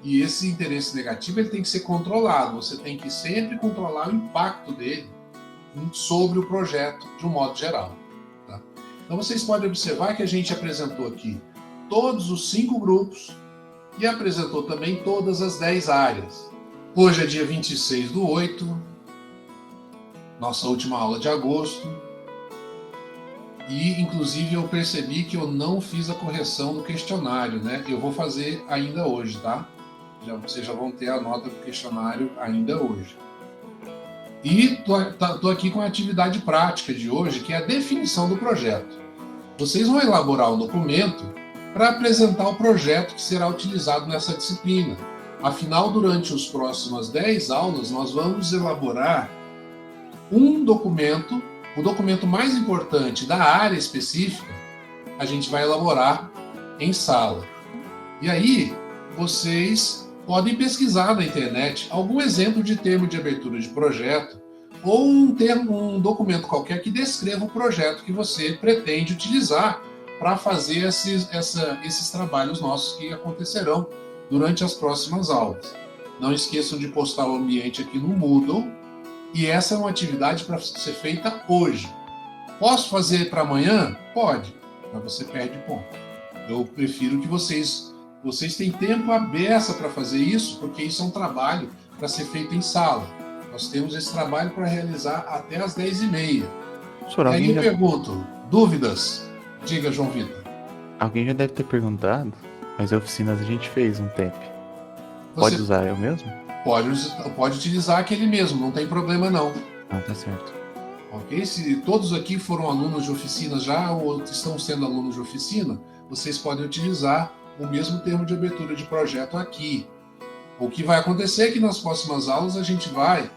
E esse interesse negativo ele tem que ser controlado. Você tem que sempre controlar o impacto dele sobre o projeto de um modo geral. Tá? Então, vocês podem observar que a gente apresentou aqui todos os 5 grupos e apresentou também todas as 10 áreas. Hoje é dia 26/8, nossa última aula de agosto, e inclusive eu percebi que eu não fiz a correção do questionário, né? Eu vou fazer ainda hoje, tá? Vocês já vão ter a nota do questionário ainda hoje. E tô aqui com a atividade prática de hoje, que é a definição do projeto. Vocês vão elaborar um documento para apresentar o projeto que será utilizado nessa disciplina. Afinal, durante as próximas 10 aulas, nós vamos elaborar um documento, o documento mais importante da área específica, a gente vai elaborar em sala. E aí, vocês podem pesquisar na internet algum exemplo de termo de abertura de projeto ou um documento qualquer que descreva o projeto que você pretende utilizar para fazer esses trabalhos nossos que acontecerão durante as próximas aulas. Não esqueçam de postar o ambiente aqui no Moodle, e essa é uma atividade para ser feita hoje. Posso fazer para amanhã? Pode, mas você perde ponto. Eu prefiro que vocês tenham tempo à beça para fazer isso, porque isso é um trabalho para ser feito em sala. Nós temos esse trabalho para realizar até às 10h30. Aí eu pergunto, dúvidas? Diga, João Vitor. Alguém já deve ter perguntado, mas oficinas a gente fez um TEP. Pode usar eu mesmo? Pode utilizar aquele mesmo, não tem problema não. Ah, tá certo. Ok? Se todos aqui foram alunos de oficina já ou estão sendo alunos de oficina, vocês podem utilizar o mesmo termo de abertura de projeto aqui. O que vai acontecer é que nas próximas aulas a gente vai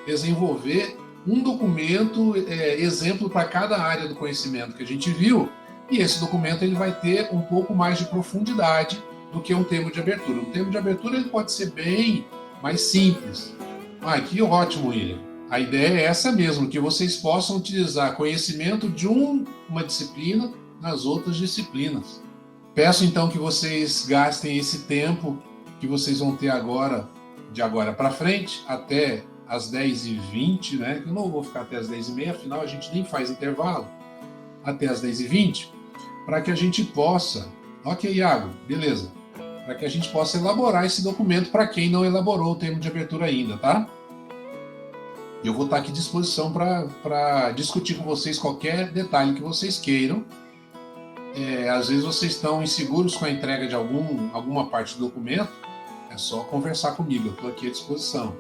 desenvolver um documento exemplo para cada área do conhecimento que a gente viu, e esse documento ele vai ter um pouco mais de profundidade do que um termo de abertura. Um termo de abertura ele pode ser bem mais simples. Que ótimo, William. A ideia é essa mesmo, que vocês possam utilizar conhecimento de uma disciplina nas outras disciplinas. Peço então que vocês gastem esse tempo que vocês vão ter agora, de agora para frente, até às 10h20, né? Eu não vou ficar até às 10h30, afinal a gente nem faz intervalo, até às 10h20, para que a gente possa... Ok, Iago, beleza. Para que a gente possa elaborar esse documento para quem não elaborou o termo de abertura ainda, tá? Eu vou estar aqui à disposição para discutir com vocês qualquer detalhe que vocês queiram. Às vezes vocês estão inseguros com a entrega de alguma parte do documento, é só conversar comigo, eu estou aqui à disposição.